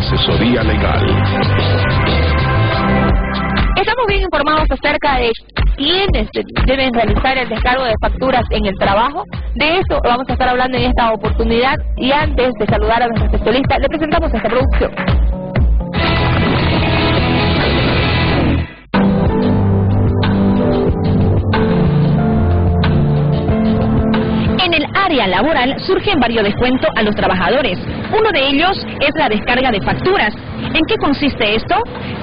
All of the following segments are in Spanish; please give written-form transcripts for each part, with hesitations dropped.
asesoría legal. Estamos bien informados acerca de quiénes deben realizar el descargo de facturas en el trabajo. De eso vamos a estar hablando en esta oportunidad, y antes de saludar a nuestro especialista, le presentamos esta producción. En el área laboral surgen varios descuentos a los trabajadores. Uno de ellos es la descarga de facturas. ¿En qué consiste esto?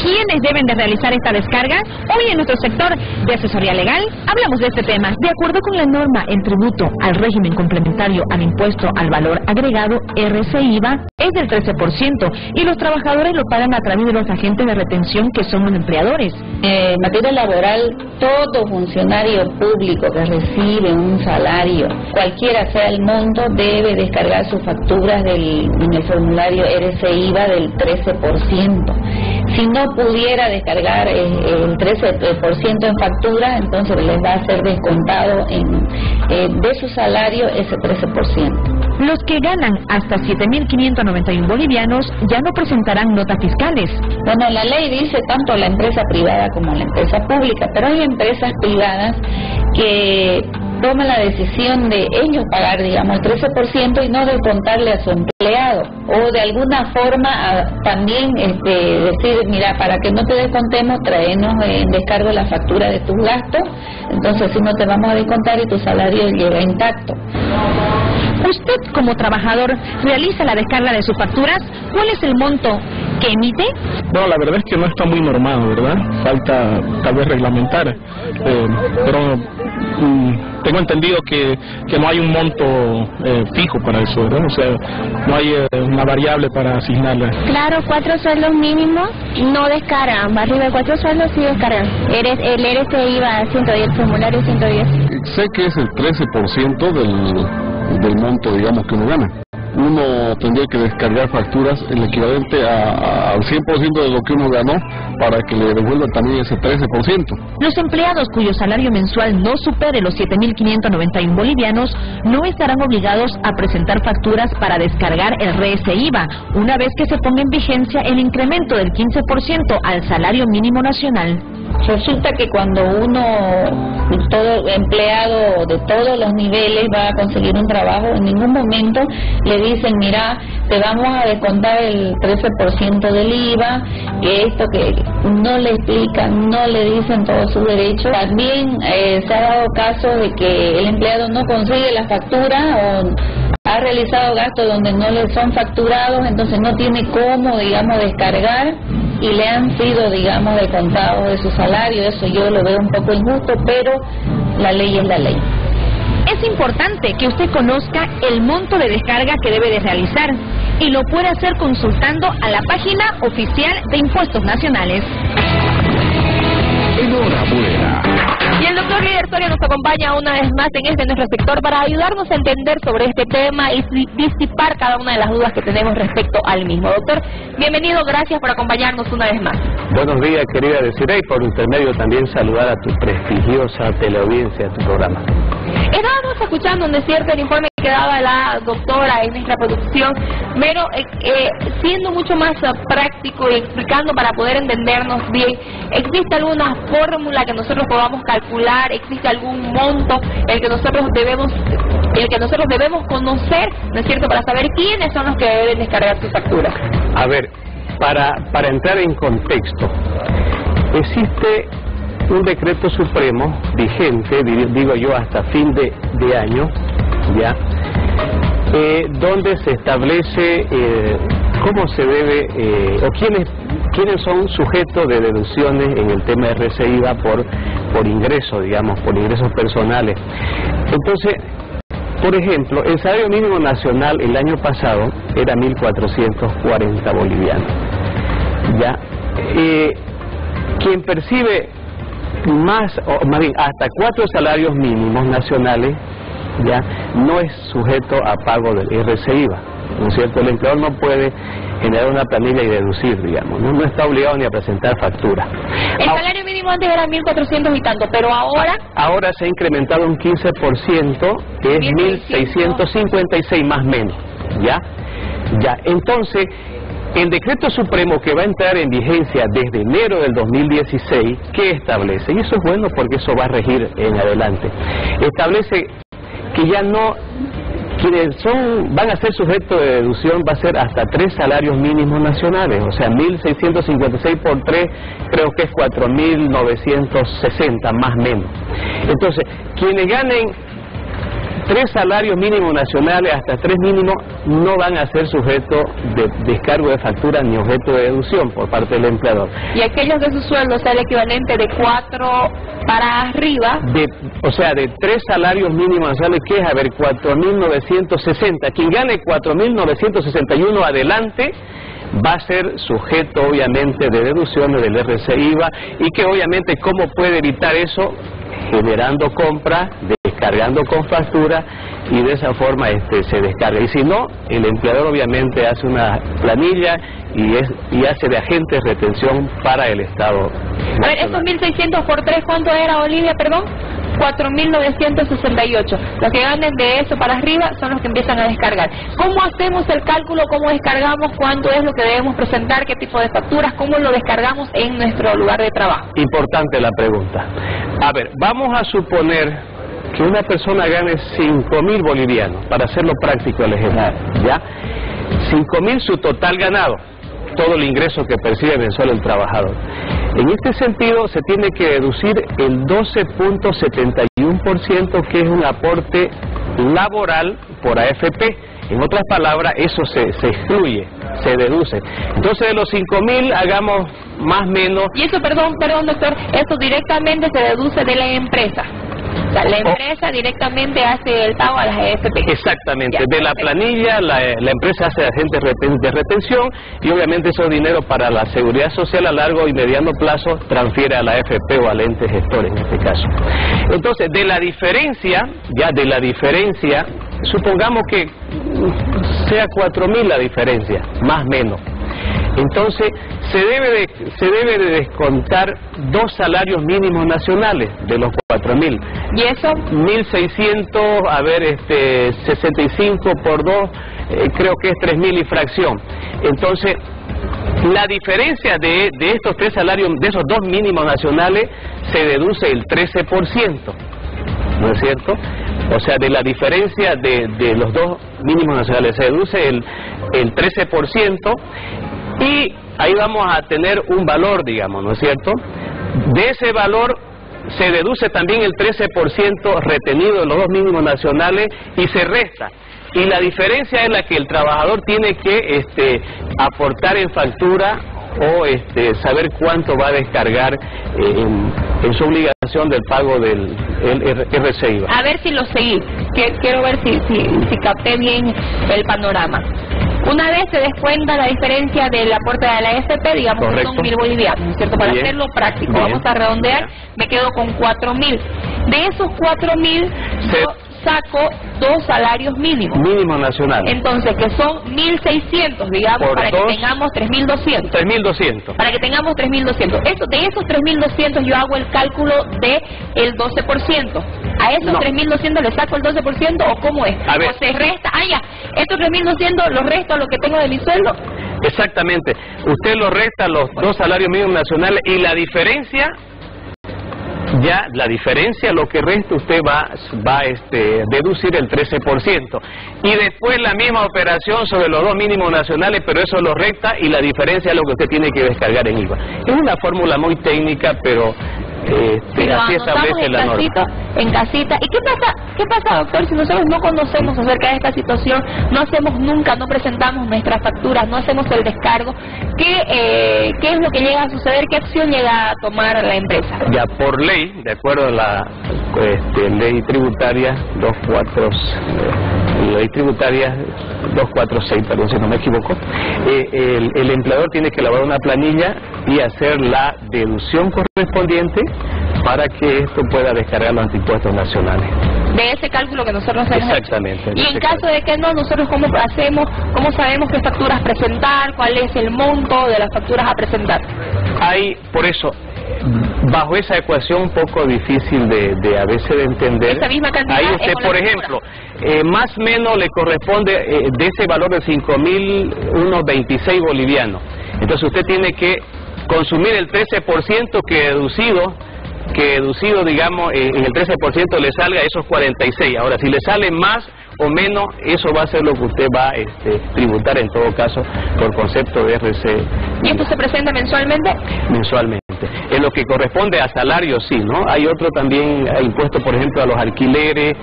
¿Quiénes deben de realizar esta descarga? Hoy en nuestro sector de asesoría legal hablamos de este tema. De acuerdo con la norma, el tributo al régimen complementario al impuesto al valor agregado, RC-IVA, es del 13%, y los trabajadores lo pagan a través de los agentes de retención, que son los empleadores. En materia laboral, todo funcionario público que recibe un salario, cualquiera sea el monto, debe descargar sus facturas en el formulario RC-IVA del 13%. Si no pudiera descargar el 13% en factura, entonces les va a ser descontado de su salario ese 13%. Los que ganan hasta 7.591 bolivianos ya no presentarán notas fiscales. Bueno, la ley dice tanto la empresa privada como la empresa pública, pero hay empresas privadas que toman la decisión de ellos pagar, digamos, el 13% y no descontarle a su empleado, o de alguna forma también decir, mira, para que no te descontemos, traenos en descargo la factura de tus gastos, entonces si no te vamos a descontar y tu salario llega intacto. ¿Usted como trabajador realiza la descarga de sus facturas? ¿Cuál es el monto que emite? Bueno, la verdad es que no está muy normado, ¿verdad? Falta tal vez reglamentar, pero tengo entendido que no hay un monto fijo para eso, ¿verdad? O sea, no hay una variable para asignarla. Claro, 4 sueldos mínimos no descargan, arriba de 4 sueldos sí descargan. El RC-IVA 110, formulario 110. Sé que es el 13% del monto, digamos, que uno gana. Uno tendría que descargar facturas el equivalente al 100% de lo que uno ganó para que le devuelvan también ese 13%. Los empleados cuyo salario mensual no supere los 7.591 bolivianos no estarán obligados a presentar facturas para descargar el RC-IVA, una vez que se ponga en vigencia el incremento del 15% al salario mínimo nacional. Resulta que cuando todo empleado de todos los niveles va a conseguir un trabajo, en ningún momento le dicen, mira, te vamos a descontar el 13% del IVA, que esto que no le explican, no le dicen todos sus derechos. También se ha dado caso de que el empleado no consigue la factura o ha realizado gastos donde no le son facturados, entonces no tiene cómo, digamos, descargar y le han sido, digamos, descontados de su salario. Eso yo lo veo un poco injusto, pero la ley es la ley. Es importante que usted conozca el monto de descarga que debe de realizar, y lo puede hacer consultando a la página oficial de Impuestos Nacionales. Enhorabuena. Y el doctor Líder Soria nos acompaña una vez más en nuestro sector para ayudarnos a entender sobre este tema y disipar cada una de las dudas que tenemos respecto al mismo. Doctor, bienvenido, gracias por acompañarnos una vez más. Buenos días, querida Desiree, y por intermedio también saludar a tu prestigiosa teleaudiencia, a tu programa. Estábamos escuchando, ¿no es cierto?, el informe que daba la doctora en nuestra producción, pero siendo mucho más práctico y explicando para poder entendernos bien, ¿existe alguna fórmula que nosotros podamos calcular? ¿Existe algún monto el que nosotros debemos conocer, ¿no es cierto?, para saber quiénes son los que deben descargar sus facturas? A ver, para entrar en contexto, existe un decreto supremo vigente, digo yo, hasta fin de año, ya, donde se establece cómo se debe, o quiénes son sujetos de deducciones en el tema de RC-IVA por ingreso, digamos, por ingresos personales. Entonces, por ejemplo, el salario mínimo nacional el año pasado era 1.440 bolivianos, ya. Quien percibe más, o más bien, hasta 4 salarios mínimos nacionales, ya no es sujeto a pago del RC-IVA, ¿no es cierto? El empleador no puede generar una planilla y deducir, digamos, no está obligado ni a presentar factura. El salario mínimo antes era 1.400 y tanto, pero ahora se ha incrementado un 15%, que es 1.656 más menos, ¿ya? Entonces, el decreto supremo que va a entrar en vigencia desde enero del 2016, ¿qué establece? Y eso es bueno porque eso va a regir en adelante. Establece que ya no, quienes van a ser sujetos de deducción va a ser hasta 3 salarios mínimos nacionales, o sea, 1.656 por 3, creo que es 4.960 más o menos. Entonces, quienes ganen 3 salarios mínimos nacionales hasta 3 mínimos no van a ser sujetos de descargo de factura ni objeto de deducción por parte del empleador. Y aquellos de su sueldo sea el equivalente de 4 para arriba. O sea, de 3 salarios mínimos nacionales, que es, a ver, 4.960. Quien gane 4.961 adelante va a ser sujeto obviamente de deducciones del RC/IVA, y que obviamente cómo puede evitar eso, generando compra, descargando con factura, y de esa forma se descarga. Y si no, el empleador obviamente hace una planilla y hace de agente de retención para el Estado nacional. A ver, esos 1.600 por 3, ¿cuánto era, Olivia, perdón? 4.968. Los que ganen de eso para arriba son los que empiezan a descargar. ¿Cómo hacemos el cálculo? ¿Cómo descargamos? ¿Cuánto es lo que debemos presentar? ¿Qué tipo de facturas? ¿Cómo lo descargamos en nuestro lugar de trabajo? Importante la pregunta. A ver, vamos a suponer que una persona gane 5.000 bolivianos, para hacerlo práctico el ejemplo, ¿ya? 5.000 su total ganado, todo el ingreso que percibe mensual el trabajador. En este sentido, se tiene que deducir el 12.71%, que es un aporte laboral por AFP. En otras palabras, eso se excluye, se deduce. Entonces, de los 5.000, hagamos más o menos... Y eso, perdón, doctor, eso directamente se deduce de la empresa. O sea, la empresa directamente hace el pago a las AFP. Exactamente, de la planilla la empresa hace agente de retención, y obviamente esos dinero para la seguridad social a largo y mediano plazo transfiere a la AFP o al ente gestor en este caso. Entonces, de la diferencia, supongamos que sea 4.000 la diferencia, más o menos. Entonces, se debe de descontar 2 salarios mínimos nacionales de los 4.000. ¿Y eso? 1.600, a ver, 65 por 2, creo que es 3.000 y fracción. Entonces, la diferencia de estos 3 salarios, de esos 2 mínimos nacionales, se deduce el 13%, ¿no es cierto? O sea, de la diferencia de los 2 mínimos nacionales se deduce el 13%, y ahí vamos a tener un valor, digamos, ¿no es cierto? De ese valor se deduce también el 13% retenido de los 2 mínimos nacionales y se resta. Y la diferencia es la que el trabajador tiene que aportar en factura, o saber cuánto va a descargar en su obligación del pago del RC/IVA. A ver si lo seguí, quiero ver si capté bien el panorama. Una vez se descuenta la diferencia del aporte de la AFP, digamos. Correcto. Que son 1.000 bolivianos, ¿cierto? Para hacerlo práctico, vamos a redondear, me quedo con 4.000. De esos 4.000, saco 2 salarios mínimos. Mínimo nacional. Entonces, que son 1.600, digamos, para que tengamos 3.200. 3.200. Para que tengamos 3.200. De esos 3.200 yo hago el cálculo de el 12%. ¿A esos 3.200 le saco el 12% o cómo es? A ver. O se resta, estos 3.200 los resto a lo que tengo de mi sueldo. Exactamente. Usted lo resta los 2 salarios mínimos nacionales, y la diferencia... lo que resta usted va a deducir el 13%, y después la misma operación sobre los 2 mínimos nacionales, pero eso lo resta, y la diferencia es lo que usted tiene que descargar en IVA. Es una fórmula muy técnica, pero así establece la norma. En casita. ¿Y qué pasa, doctor, si nosotros no conocemos acerca de esta situación, no hacemos nunca, no presentamos nuestras facturas, no hacemos el descargo? ¿Qué es lo que llega a suceder? ¿Qué acción llega a tomar la empresa? Ya, por ley, de acuerdo a la ley tributaria 246, perdón si no me equivoco, el empleador tiene que elaborar una planilla y hacer la deducción correspondiente para que esto pueda descargar los antiimpuestos nacionales. De ese cálculo que nosotros hacemos. Exactamente. Y en caso de que no, nosotros cómo sabemos qué facturas presentar, cuál es el monto de las facturas a presentar. Por eso, bajo esa ecuación un poco difícil de a veces de entender. Esa misma cantidad Ahí usted, por ejemplo, más o menos le corresponde de ese valor de 5.000 unos 26 bolivianos. Entonces usted tiene que consumir el 13% que deducido, digamos, en el 13% le salga esos 46. Ahora, si le sale más o menos, eso va a ser lo que usted va a tributar en todo caso por concepto de RC. ¿Y esto se presenta mensualmente? Mensualmente. En lo que corresponde a salarios, sí, ¿no? Hay otro también, impuestos, por ejemplo, a los alquileres,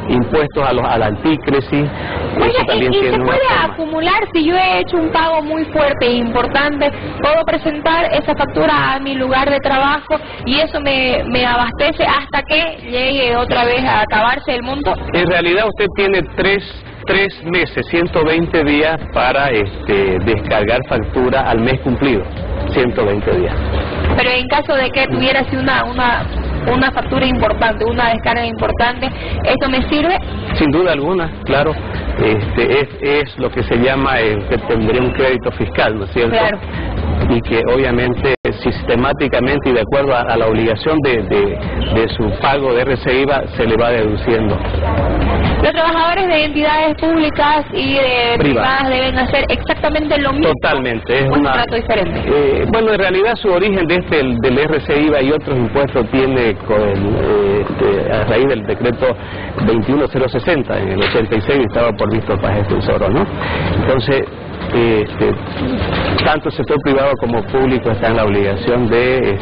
impuestos a la antícresis. Oye, también ¿y tiene se una puede forma. acumular? Si yo he hecho un pago muy fuerte e importante, ¿puedo presentar esa factura a mi lugar de trabajo y eso me abastece hasta que llegue otra vez a acabarse el monto? En realidad usted tiene tres meses, 120 días para descargar factura al mes cumplido, 120 días. Pero en caso de que tuviera así una factura importante, una descarga importante, ¿eso me sirve? Sin duda alguna, claro. Es lo que se llama, que tendría un crédito fiscal, ¿no es cierto? Claro. Y que obviamente sistemáticamente y de acuerdo a la obligación de su pago de RC/IVA se le va deduciendo. Los trabajadores de entidades públicas y de privadas deben hacer exactamente lo mismo. Totalmente, es un trato diferente. Bueno, en realidad su origen del RC/IVA y otros impuestos tiene a raíz del decreto 21060 en el 86, estaba por Víctor Paz Estenssoro, ¿no? Entonces, tanto el sector privado como público está en la obligación de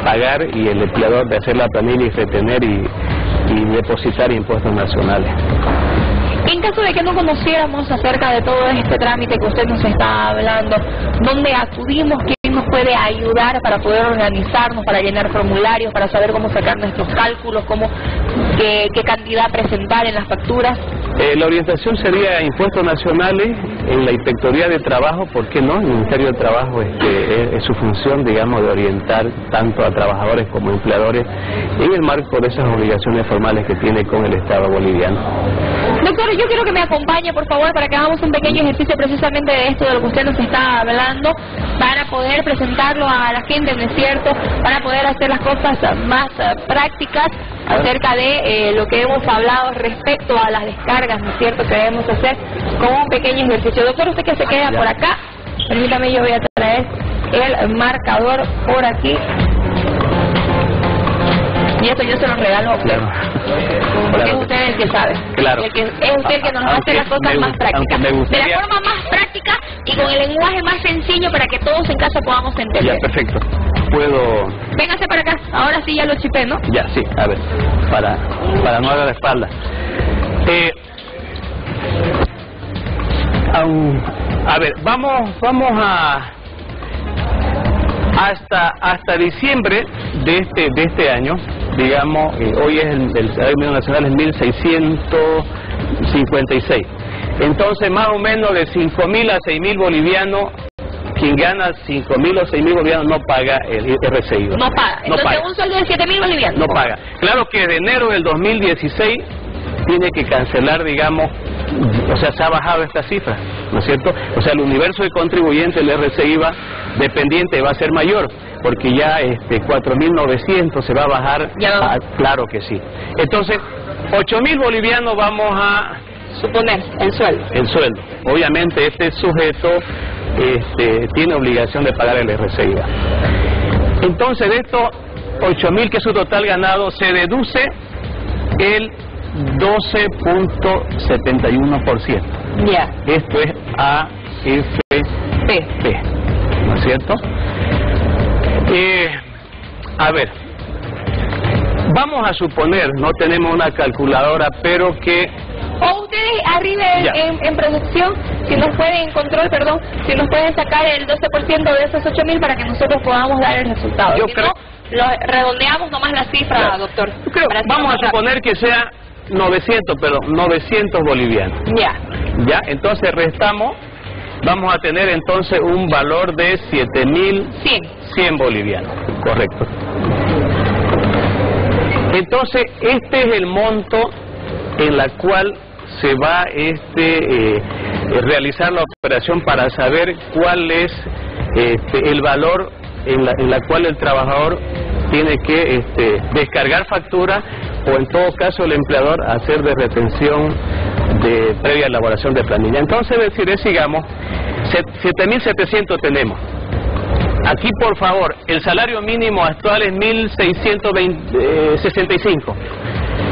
pagar y el empleador de hacer la planilla y retener y depositar impuestos nacionales. En caso de que no conociéramos acerca de todo este trámite que usted nos está hablando, ¿dónde acudimos? ¿Quién nos puede ayudar para poder organizarnos, para llenar formularios, para saber cómo sacar nuestros cálculos, qué cantidad presentar en las facturas? La orientación sería impuestos nacionales en la Inspectoría de Trabajo, ¿por qué no? El Ministerio de Trabajo es su función, digamos, de orientar tanto a trabajadores como empleadores en el marco de esas obligaciones formales que tiene con el Estado boliviano. Doctor, yo quiero que me acompañe, por favor, para que hagamos un pequeño ejercicio precisamente de esto de lo que usted nos está hablando, para poder presentarlo a la gente, ¿no es cierto? Para poder hacer las cosas más prácticas acerca de lo que hemos hablado respecto a las descargas, ¿no es cierto?, que debemos hacer con un pequeño ejercicio. Doctor, usted que se queda por acá, permítame, yo voy a traer el marcador por aquí. Y esto yo se lo regalo a usted. Porque es usted el que sabe. Claro. Es usted el que nos hace las cosas más prácticas. De la forma más práctica y con el lenguaje más sencillo para que todos en casa podamos entender. Ya, perfecto. Puedo... Véngase para acá. Ahora sí ya lo chipé, ¿no? Ya, sí. A ver, para no dar la espalda. A ver, vamos a... Hasta diciembre de este año, digamos, hoy es el salario mínimo nacional es 1.656. Entonces, más o menos de 5.000 a 6.000 bolivianos, quien gana 5.000 o 6.000 bolivianos no paga el RC/IVA. No paga. No Entonces, paga. un sueldo de 7.000 bolivianos. No paga. Claro que de enero del 2016 tiene que cancelar, digamos, o sea, se ha bajado esta cifra, ¿no es cierto? O sea, el universo de contribuyentes del RC/IVA dependiente va a ser mayor, porque ya 4.900 se va a bajar. Claro que sí. Entonces, 8.000 bolivianos vamos a suponer el sueldo. El sueldo. Obviamente este sujeto tiene obligación de pagar el RC/IVA. Entonces, de estos 8.000 que es su total ganado, se deduce el 12.71%. Ya. Esto es AFP, ¿no es cierto? A ver, vamos a suponer, no tenemos una calculadora, pero que... O ustedes arriba en producción, si nos pueden, en control, perdón, si nos pueden sacar el 12% de esos 8.000 para que nosotros podamos dar el resultado. Yo si creo... no, lo redondeamos nomás la cifra, claro, doctor. Vamos a suponer que sea 900 bolivianos. Ya, entonces restamos, vamos a tener entonces un valor de 7.100 bolivianos. Correcto. Entonces, este es el monto en la cual se va a realizar la operación para saber cuál es el valor en la cual el trabajador tiene que descargar factura, o en todo caso el empleador hacer de retención de previa elaboración de planilla. Entonces, sigamos, 7.700 tenemos. Aquí, por favor, el salario mínimo actual es 1.665.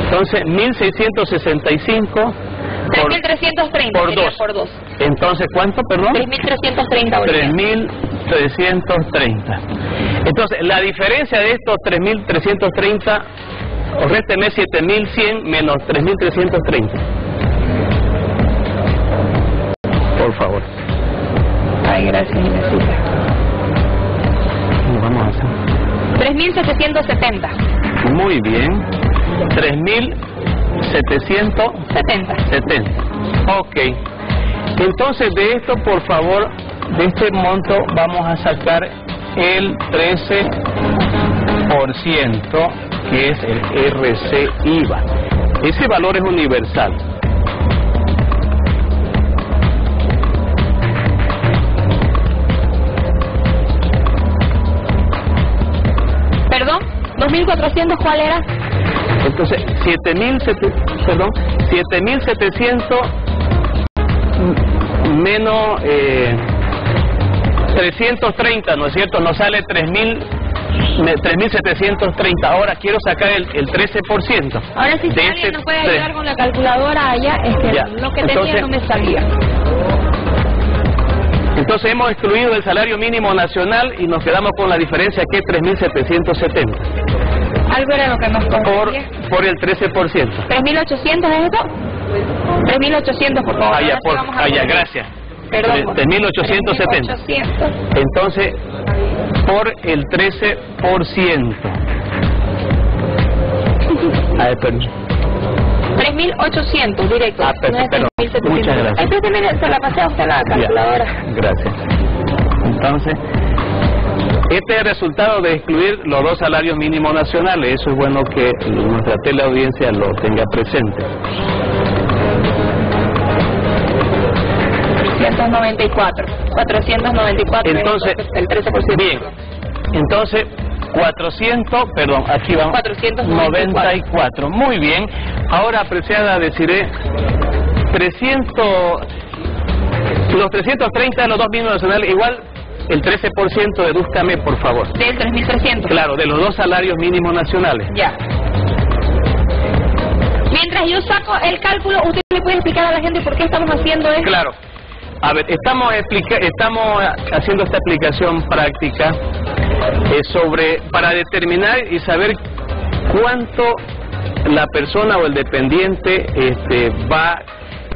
Entonces, 1.665 3.330 por 2. Entonces, ¿cuánto, perdón? 3.330. 3.330. Entonces, la diferencia de estos 3.330, o résteme 7.100 menos 3.330. Por favor. Ay, gracias, Inesita. Vamos a hacer 3.770. muy bien. 3.770. Ok. Entonces, de esto, por favor, de este monto vamos a sacar el 13%, que es el RC IVA. Ese valor es universal. ¿Perdón? ¿2.400 cuál era? Entonces, 7.700 menos 330, ¿no es cierto? Nos sale 3.730. Ahora quiero sacar el 13%. Ahora si alguien nos puede ayudar con la calculadora allá, es que ya. Lo que tenía no me salía. Entonces hemos excluido el salario mínimo nacional y nos quedamos con la diferencia, que es 3.770. Algo era lo que nos confundía. Por el 13%. ¿3.800 es eso? 3.800, por favor. Allá, gracias. Perdón. 3.870. Entonces, por el 13%. A ver, perdón. 3.800 directo. Perfecto. Muchas gracias. Entonces, se la pasé a usted la calculadora. Ya, gracias. Entonces, este es el resultado de excluir los dos salarios mínimos nacionales. Eso es bueno que nuestra teleaudiencia lo tenga presente. 494. Entonces, el 13%. Bien. Entonces, 494. Muy bien. Ahora, apreciada, deciré los 330 de los dos mínimos nacionales, igual el 13%, dedúzcame, por favor. Del 3.300. Claro, de los dos salarios mínimos nacionales. Ya. Mientras yo saco el cálculo, ¿usted le puede explicar a la gente por qué estamos haciendo esto? Claro. A ver, estamos haciendo esta aplicación práctica para determinar y saber cuánto la persona o el dependiente va a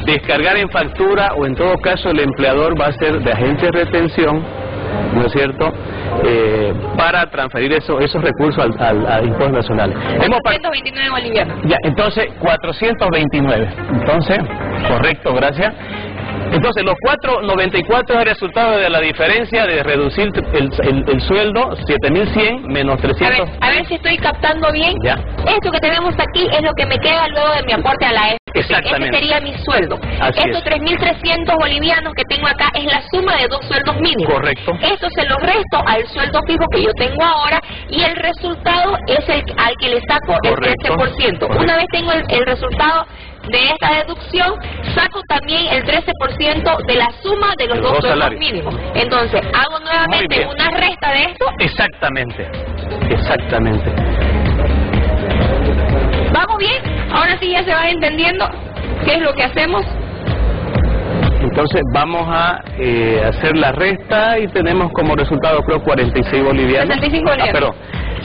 descargar en factura, o en todo caso el empleador va a ser de agente de retención, ¿no es cierto?, para transferir esos recursos al impuesto nacional. 429 bolivianos. Ya, entonces 429. Entonces, correcto, gracias. Entonces, los 494 es el resultado de la diferencia de reducir el sueldo, 7.100 menos 300. A ver si estoy captando bien. Ya. Esto que tenemos aquí es lo que me queda luego de mi aporte a la AFP. Exactamente. Ese sería mi sueldo. Estos 3.300 bolivianos que tengo acá es la suma de dos sueldos mínimos. Correcto. Esto se lo resto al sueldo fijo que yo tengo ahora, y el resultado es al que le saco el 13%. Correcto. Una vez tengo el resultado de esta deducción, saco también el 13% de la suma de los dos sueldos mínimos. Entonces, hago nuevamente una resta de esto. Exactamente. ¿Vamos bien? Ahora sí ya se va entendiendo qué es lo que hacemos. Entonces vamos a hacer la resta y tenemos como resultado, creo, 46 bolivianos. 65 bolivianos. Perdón,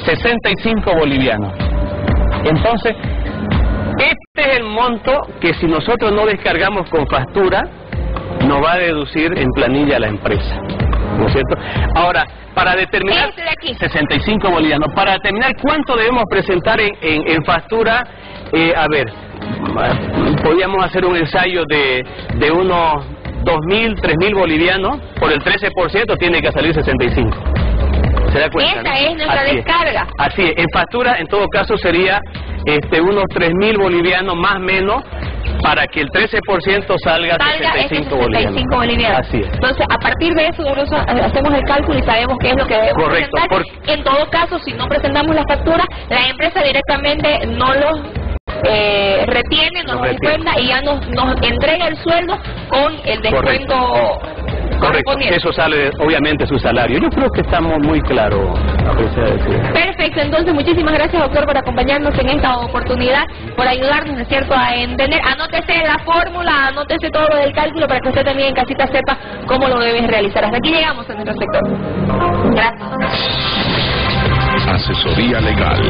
65 bolivianos. Entonces, este es el monto que, si nosotros no descargamos con factura, nos va a deducir en planilla a la empresa, ¿no es cierto? Ahora, para determinar... 65 bolivianos. Para determinar cuánto debemos presentar en factura, a ver, podríamos hacer un ensayo de unos 2.000, 3.000 bolivianos. Por el 13% tiene que salir 65. ¿Se da cuenta? Esa es nuestra descarga. Así es. En factura, en todo caso, sería unos 3.000 bolivianos más o menos, para que el 13% salga 65 bolivianos. Así es. Entonces, a partir de eso, nosotros hacemos el cálculo y sabemos qué es lo que debemos presentar. En todo caso, si no presentamos la factura, la empresa directamente no los retiene, nos descuenta y ya nos entrega el sueldo con el descuento. Correcto, eso sale obviamente su salario. Yo creo que estamos muy claros. Perfecto, entonces muchísimas gracias, doctor, por acompañarnos en esta oportunidad, por ayudarnos, ¿no es cierto?, a entender. Anótese la fórmula, anótese todo lo del cálculo para que usted también en casita sepa cómo lo debe realizar. Hasta aquí llegamos en nuestro sector. Gracias. Asesoría legal.